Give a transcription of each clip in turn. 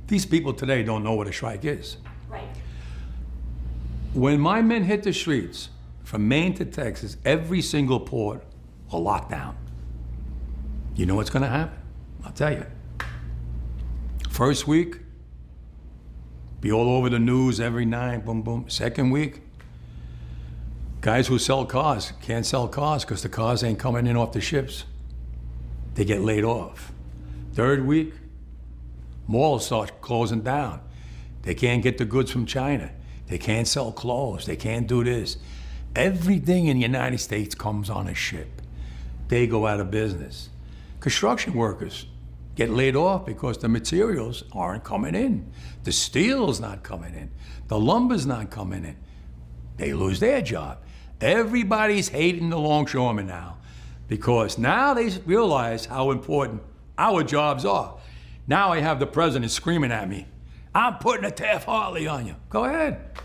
These people today don't know what a strike is. Right. When my men hit the streets, from Maine to Texas, every single port will lock down. You know what's gonna happen? I'll tell you. First week, be all over the news every night, boom, boom. Second week, guys who sell cars can't sell cars because the cars ain't coming in off the ships. They get laid off. Third week, malls start closing down. They can't get the goods from China. They can't sell clothes. They can't do this. Everything in the United States comes on a ship. They go out of business. Construction workers get laid off because the materials aren't coming in. The steel's not coming in. The lumber's not coming in. They lose their job. Everybody's hating the longshoremen now because now they realize how important our jobs are. Now I have the president screaming at me, I'm putting a Taft-Hartley on you. Go ahead.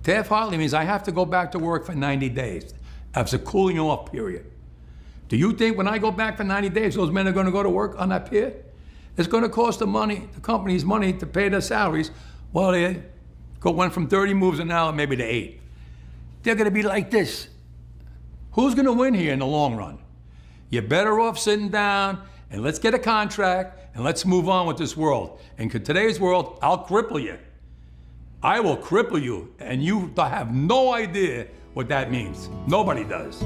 Taft-Hartley means I have to go back to work for 90 days. That's a cooling off period. Do you think when I go back for 90 days, those men are gonna go to work on that pier? It's gonna cost the companies money to pay their salaries. Well, they went from 30 moves an hour maybe to 8. They're gonna be like this. Who's gonna win here in the long run? You're better off sitting down and let's get a contract and let's move on with this world. And in today's world, I'll cripple you. I will cripple you, and you have no idea what that means. Nobody does.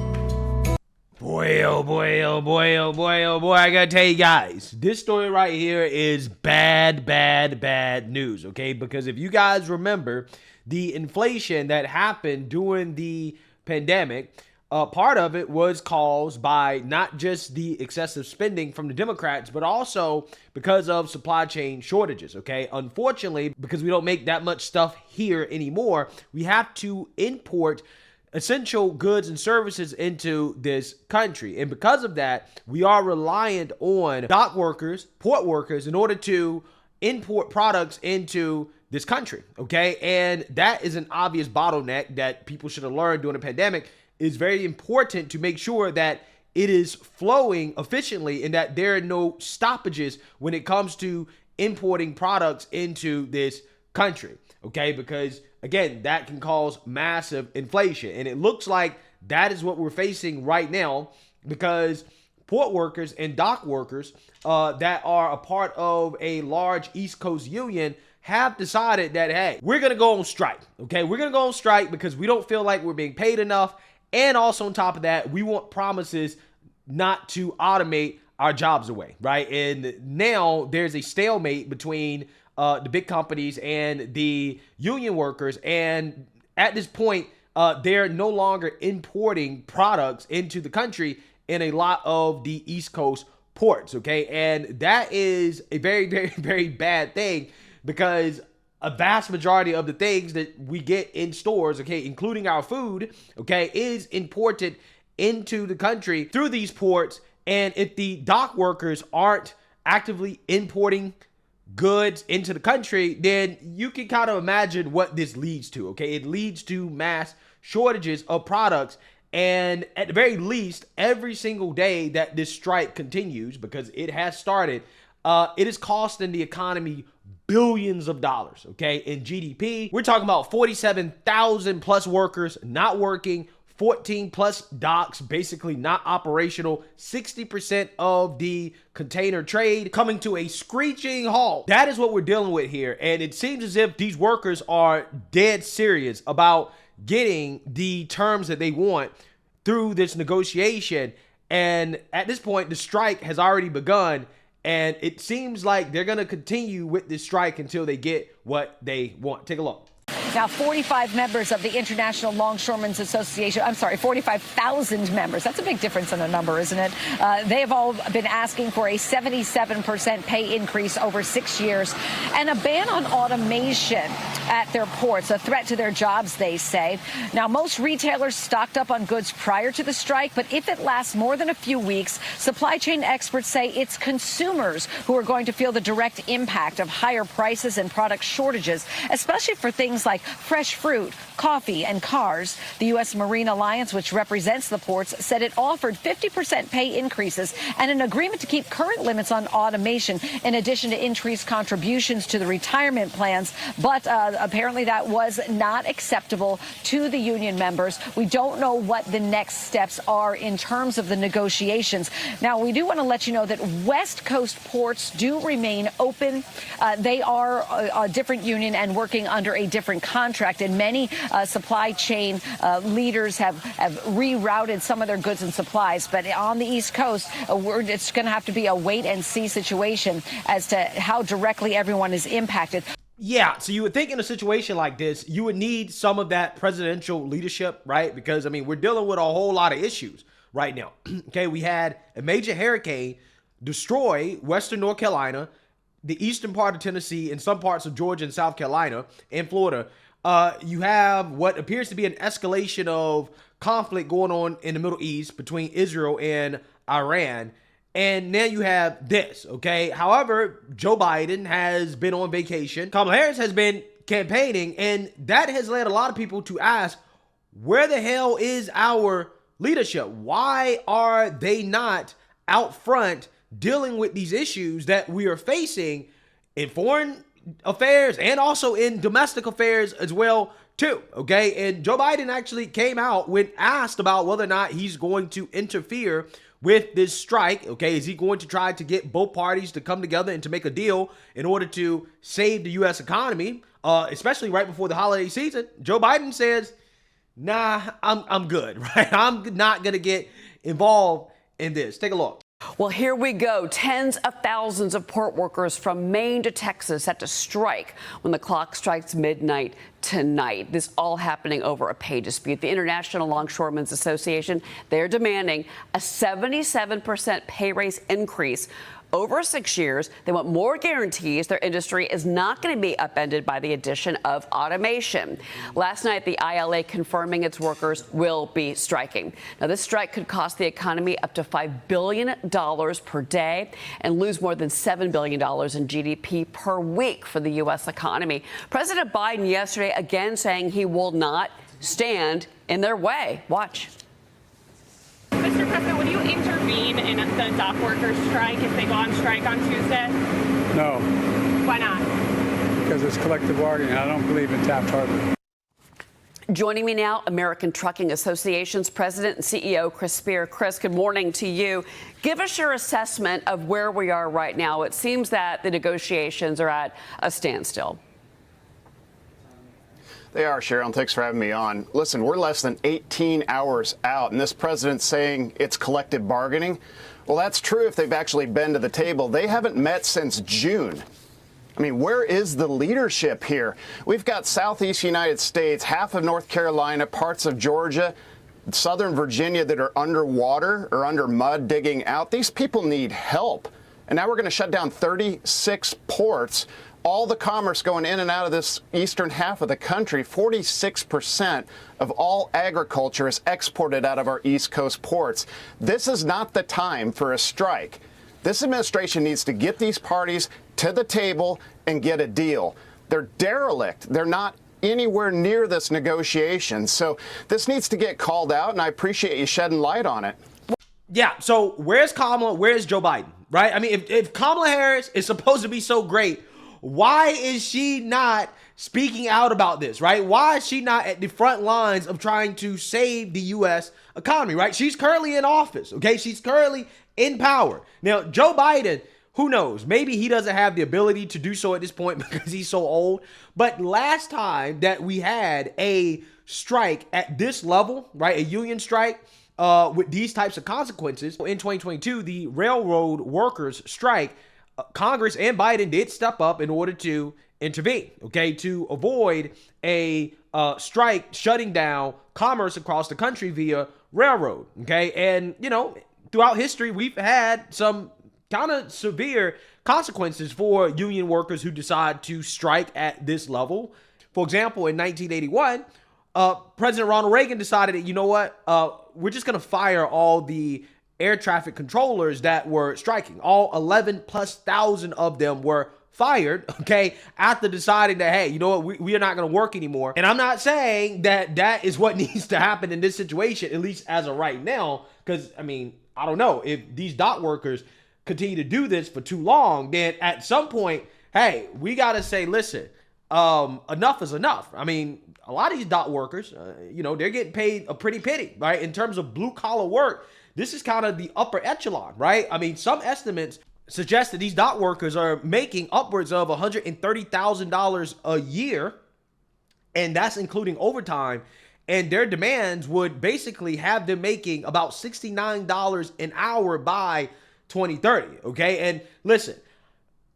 Boy, oh boy, oh boy, oh boy, oh boy, I gotta tell you guys, this story right here is bad, bad, bad news, okay? Because if you guys remember, the inflation that happened during the pandemic, part of it was caused by not just the excessive spending from the Democrats, but also because of supply chain shortages, okay? Unfortunately, because we don't make that much stuff here anymore, we have to import essential goods and services into this country. And because of that, we are reliant on dock workers, port workers, in order to import products into this country, okay? And that is an obvious bottleneck that people should have learned during the pandemic. It's very important to make sure that it is flowing efficiently and that there are no stoppages when it comes to importing products into this country, okay? Because again, that can cause massive inflation. And it looks like that is what we're facing right now because port workers and dock workers that are a part of a large East Coast union have decided that, hey, we're going to go on strike, okay? We're going to go on strike because we don't feel like we're being paid enough. And also on top of that, we want promises not to automate our jobs away, right? And now there's a stalemate between the big companies and the union workers. And at this point, they're no longer importing products into the country in a lot of the East Coast ports, okay? And that is a very, very, very bad thing because a vast majority of the things that we get in stores, okay, including our food, okay, is imported into the country through these ports. And if the dock workers aren't actively importing goods into the country, then you can kind of imagine what this leads to, okay? It leads to mass shortages of products. And at the very least, every single day that this strike continues, because it has started, it is costing the economy billions of dollars, okay? In GDP, we're talking about 47,000 plus workers not working, 14 plus docks basically not operational, 60% of the container trade coming to a screeching halt. That is what we're dealing with here. And it seems as if these workers are dead serious about getting the terms that they want through this negotiation. And at this point, the strike has already begun. And it seems like they're going to continue with this strike until they get what they want. Take a look. Now, 45 members of the International Longshoremen's Association, 45,000 members. That's a big difference in a number, isn't it? They have all been asking for a 77% pay increase over 6 years and a ban on automation at their ports, a threat to their jobs, they say. Now, most retailers stocked up on goods prior to the strike, but if it lasts more than a few weeks, supply chain experts say it's consumers who are going to feel the direct impact of higher prices and product shortages, especially for things like fresh fruit, coffee, and cars. The U.S. Marine Alliance, which represents the ports, said it offered 50% pay increases and an agreement to keep current limits on automation, in addition to increased contributions to the retirement plans. But apparently that was not acceptable to the union members. We don't know what the next steps are in terms of the negotiations. Now, we do want to let you know that West Coast ports do remain open. They are a different union and working under a different contract, and many supply chain leaders have rerouted some of their goods and supplies. But on the East Coast, it's going to have to be a wait-and-see situation as to how directly everyone is impacted. Yeah, so you would think in a situation like this, you would need some of that presidential leadership, right? Because, I mean, we're dealing with a whole lot of issues right now. Okay, we had a major hurricane destroy western North Carolina, the eastern part of Tennessee, and some parts of Georgia and South Carolina and Florida. You have what appears to be an escalation of conflict going on in the Middle East between Israel and Iran. And now you have this, okay? However, Joe Biden has been on vacation. Kamala Harris has been campaigning, and that has led a lot of people to ask, where the hell is our leadership? Why are they not out front dealing with these issues that we are facing in foreign affairs and also in domestic affairs as well, too, okay? And Joe Biden actually came out when asked about whether or not he's going to interfere with this strike, okay? Is he going to try to get both parties to come together and to make a deal in order to save the U.S. economy, especially right before the holiday season? Joe Biden says, nah, I'm good, right? I'm not going to get involved in this. Take a look. Well, here we go. Tens of thousands of port workers from Maine to Texas set to strike when the clock strikes midnight tonight. This all happening over a pay dispute. The International Longshoremen's Association, they're demanding a 77% pay raise increase over 6 years. They want more guarantees their industry is not going to be upended by the addition of automation. Last night, the ILA confirming its workers will be striking. Now, this strike could cost the economy up to $5 billion per day and lose more than $7 billion in GDP per week for the U.S. economy. President Biden yesterday again saying he will not stand in their way. Watch. Mr. President, would you intervene in the dock workers strike if they go on strike on Tuesday? No. Why not? Because it's collective bargaining. I don't believe in Taft Harbour. Joining me now, American Trucking Association's president and CEO, Chris Spear. Chris, good morning to you. Give us your assessment of where we are right now. It seems that the negotiations are at a standstill. They are, Cheryl. Thanks for having me on. Listen, we're less than 18 hours out, and this president's saying it's collective bargaining. Well, that's true if they've actually been to the table. They haven't met since June. I mean, where is the leadership here? We've got Southeast United States, half of North Carolina, parts of Georgia, Southern Virginia that are underwater or under mud digging out. These people need help. And now we're going to shut down 36 ports. All the commerce going in and out of this eastern half of the country, 46% of all agriculture is exported out of our East Coast ports. This is not the time for a strike. This administration needs to get these parties to the table and get a deal. They're derelict. They're not anywhere near this negotiation. So this needs to get called out, and I appreciate you shedding light on it. Yeah, so where's Kamala? Where's Joe Biden, right? I mean, if Kamala Harris is supposed to be so great, why is she not speaking out about this, right? Why is she not at the front lines of trying to save the U.S. economy, right? She's currently in office, okay? She's currently in power. Now, Joe Biden, who knows? Maybe he doesn't have the ability to do so at this point because he's so old. But last time that we had a strike at this level, right, a union strike with these types of consequences, in 2022, the railroad workers strike, Congress and Biden did step up in order to intervene, okay, to avoid a strike shutting down commerce across the country via railroad, okay? And, you know, throughout history, we've had some kind of severe consequences for union workers who decide to strike at this level. For example, in 1981, President Ronald Reagan decided that, you know what, we're just going to fire all the air traffic controllers that were striking. All 11,000+ of them were fired, okay, after deciding that, hey, you know what, we are not going to work anymore. And I'm not saying that that is what needs to happen in this situation, at least as of right now, because, I mean, I don't know. If these dock workers continue to do this for too long, then at some point, hey, we got to say, listen, enough is enough. I mean, a lot of these dock workers, you know, they're getting paid a pretty penny, right? In terms of blue collar work, this is kind of the upper echelon, right? I mean, some estimates suggest that these dock workers are making upwards of $130,000 a year, and that's including overtime. And their demands would basically have them making about $69 an hour by 2030, okay? And listen,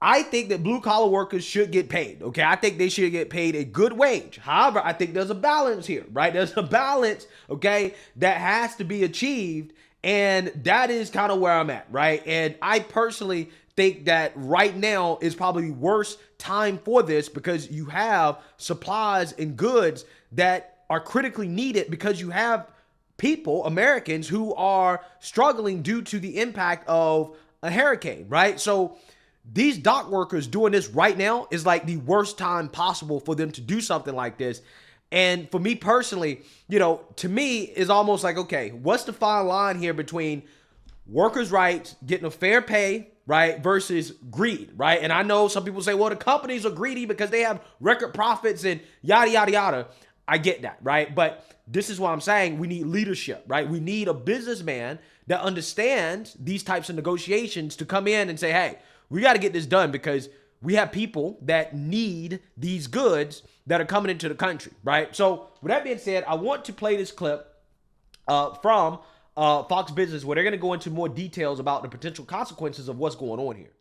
I think that blue collar workers should get paid, okay? I think they should get paid a good wage. However, I think there's a balance here, right? There's a balance, okay, that has to be achieved. And that is kind of where I'm at, right? And I personally think that right now is probably the worst time for this because you have supplies and goods that are critically needed because you have people, Americans, who are struggling due to the impact of a hurricane, right? So these dock workers doing this right now is like the worst time possible for them to do something like this. And for me personally, you know, to me is almost like, okay, what's the fine line here between workers' rights, getting a fair pay, right, versus greed, right? And I know some people say, well, the companies are greedy because they have record profits and yada, yada, yada. I get that, right? But this is what I'm saying. We need leadership, right? We need a businessman that understands these types of negotiations to come in and say, hey, we got to get this done because we have people that need these goods that are coming into the country, right? So with that being said, I want to play this clip from Fox Business where they're going to go into more details about the potential consequences of what's going on here.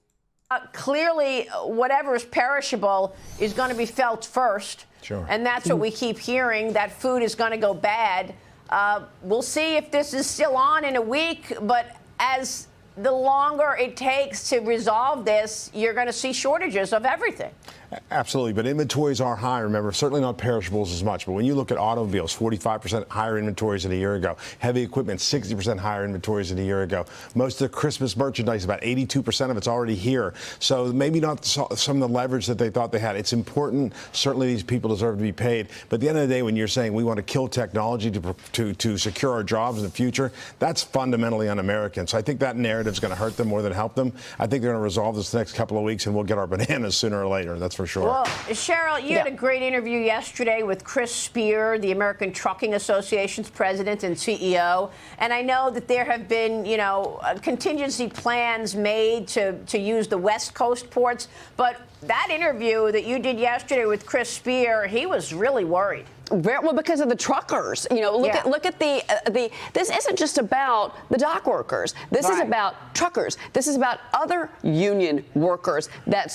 Clearly, whatever is perishable is going to be felt first. Sure. And that's what we keep hearing, that food is going to go bad. We'll see if this is still on in a week, but as the longer it takes to resolve this, you're going to see shortages of everything. Absolutely, but inventories are high, remember, certainly not perishables as much, but when you look at automobiles, 45% higher inventories than a year ago. Heavy equipment, 60% higher inventories than a year ago. Most of the Christmas merchandise, about 82% of it's already here. So maybe not some of the leverage that they thought they had. It's important. Certainly these people deserve to be paid. But at the end of the day, when you're saying we want to kill technology to secure our jobs in the future, that's fundamentally un-American. So I think that narrative is going to hurt them more than help them. I think they're going to resolve this next couple of weeks and we'll get our bananas sooner or later. That's for sure. Well, Cheryl, you had a great interview yesterday with Chris Spear, the American Trucking Association's president and CEO. And I know that there have been, you know, contingency plans made to use the West Coast ports. But that interview that you did yesterday with Chris Spear, he was really worried. Very well, because of the truckers. You know, look at the. This isn't just about the dock workers. This is about truckers. This is about other union workers that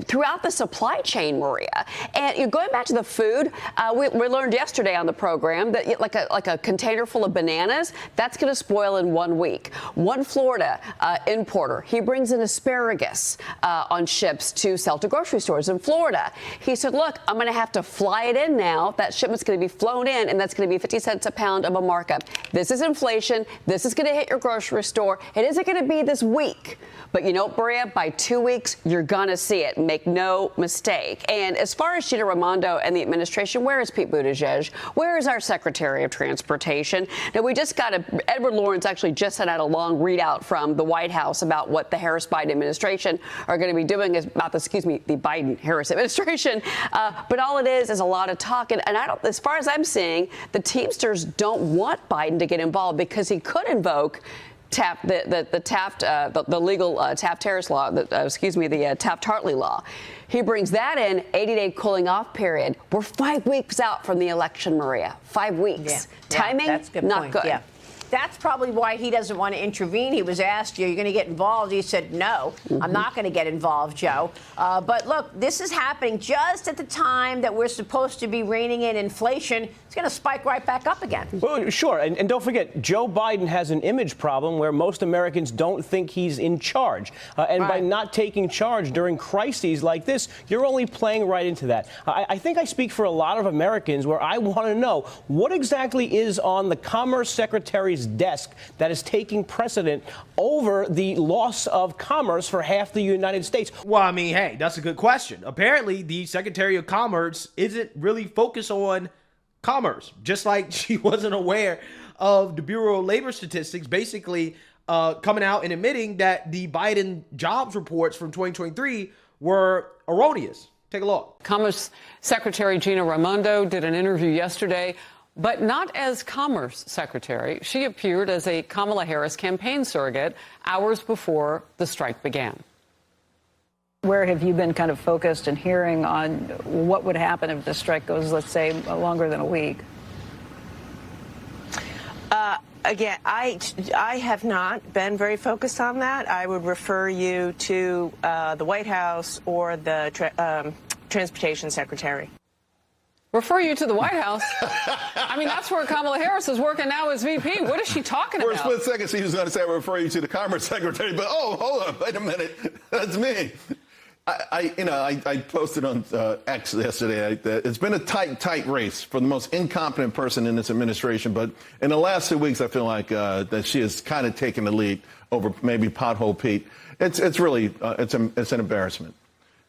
throughout the supply chain, Maria. And you're going back to the food. We learned yesterday on the program that like a container full of bananas, that's going to spoil in 1 week. One Florida importer, he brings in asparagus on ships to sell to grocery stores in Florida. He said, "Look, I'm going to have to fly it in now. That shipment's going to be flown in, and that's going to be 50 cents a pound of a markup. This is inflation. This is going to hit your grocery store. It isn't going to be this week. But you know, Maria, by 2 weeks, you're going to see it. Make no mistake." And as far as Gina Raimondo and the administration, where is Pete Buttigieg? Where is our Secretary of Transportation? Now, we just got Edward Lawrence actually just sent out a long readout from the White House about what the Harris-Biden administration are going to be doing about the Biden-Harris administration. But all it is a lot of talk. And I don't, as far as I'm seeing, the Teamsters don't want Biden to get involved because he could invoke the legal Taft-Harris law, the Taft-Hartley law. He brings that in, 80-day cooling off period. We're 5 weeks out from the election, Maria. 5 weeks. Yeah. Timing, that's a good not point. good. Yeah. That's probably why he doesn't want to intervene. He was asked, are you going to get involved? He said, no, I'm not going to get involved, Joe. But look, this is happening just at the time that we're supposed to be reining in inflation. It's going to spike right back up again. Well, sure. And don't forget, Joe Biden has an image problem where most Americans don't think he's in charge. By not taking charge during crises like this, you're only playing right into that. I think I speak for a lot of Americans where I want to know what exactly is on the Commerce Secretary's Secretary's desk that is taking precedent over the loss of commerce for half the United States? Well, I mean, hey, that's a good question. Apparently, the Secretary of Commerce isn't really focused on commerce, just like she wasn't aware of the Bureau of Labor Statistics basically coming out and admitting that the Biden jobs reports from 2023 were erroneous. Take a look. Commerce Secretary Gina Raimondo did an interview yesterday, but not as Commerce Secretary. She appeared as a Kamala Harris campaign surrogate hours before the strike began. Where have you been kind of focused and hearing on what would happen if the strike goes, let's say, longer than a week? Again, I have not been very focused on that. I would refer you to the White House or the Transportation Secretary. Refer you to the White House? I mean, that's where Kamala Harris is working now as VP. What is she talking about? For a split second, she was going to say, I refer you to the Commerce Secretary, but hold on, wait a minute. That's me. I posted on X yesterday that it's been a tight race for the most incompetent person in this administration. But in the last 2 weeks, I feel like that she has kind of taken the lead over maybe Pothole Pete. It's really it's an embarrassment.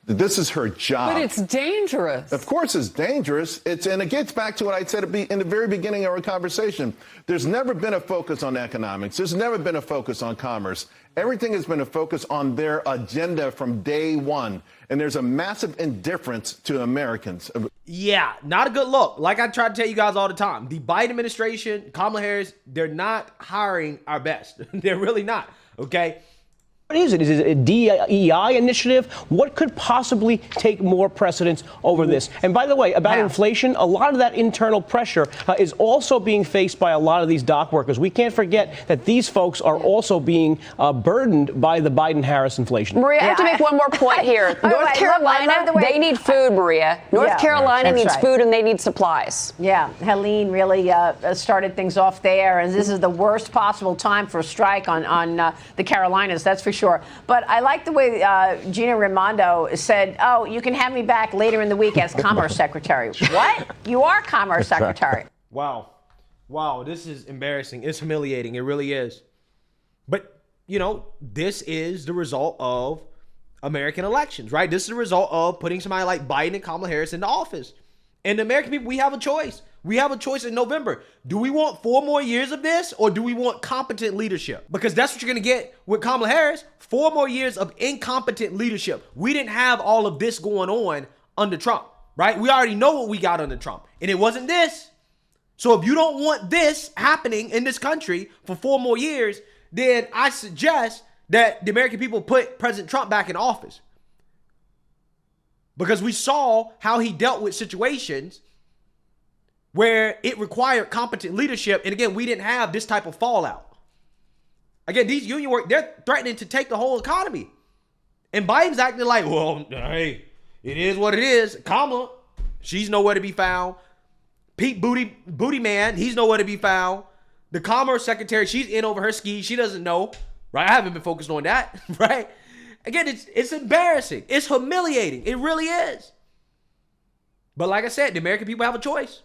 This is her job. But it's dangerous. Of course it's dangerous. And it gets back to what I said in the very beginning of our conversation. There's never been a focus on economics. There's never been a focus on commerce. Everything has been a focus on their agenda from day one. And there's a massive indifference to Americans. Yeah, not a good look. Like I try to tell you guys all the time, the Biden administration, Kamala Harris, they're not hiring our best. They're really not, okay? What is it? Is it a DEI initiative? What could possibly take more precedence over this? And by the way, about inflation, a lot of that internal pressure is also being faced by a lot of these dock workers. We can't forget that these folks are also being burdened by the Biden-Harris inflation. Maria, I have to make one more point here. North Carolina, they need food, Maria. North Carolina needs food and they need supplies. Yeah, Helene really started things off there, and this is the worst possible time for a strike on the Carolinas, that's for sure. But I like the way Gina Raimondo said, oh, you can have me back later in the week as Commerce Secretary. What? You are Commerce Secretary. Wow. Wow, this is embarrassing. It's humiliating. It really is. But, you know, this is the result of American elections, right? This is the result of putting somebody like Biden and Kamala Harris into office. And the American people, we have a choice. We have a choice in November. Do we want 4 more years of this, or do we want competent leadership? Because that's what you're going to get with Kamala Harris. 4 more years of incompetent leadership. We didn't have all of this going on under Trump, right? We already know what we got under Trump, and it wasn't this. So if you don't want this happening in this country for 4 more years, then I suggest that the American people put President Trump back in office. Because we saw how he dealt with situations where it required competent leadership. And again, we didn't have this type of fallout. Again, these union work, they're threatening to take the whole economy. And Biden's acting like, well, hey, it is what it is. Kamala, she's nowhere to be found. Pete Booty Man, he's nowhere to be found. The Commerce Secretary, she's in over her skis. She doesn't know, right? I haven't been focused on that, right? Again, it's embarrassing. It's humiliating. It really is. But like I said, the American people have a choice.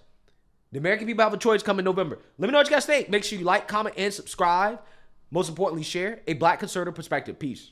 The American people have a choice coming November. Let me know what you guys think. Make sure you like, comment, and subscribe. Most importantly, share a Black conservative perspective. Peace.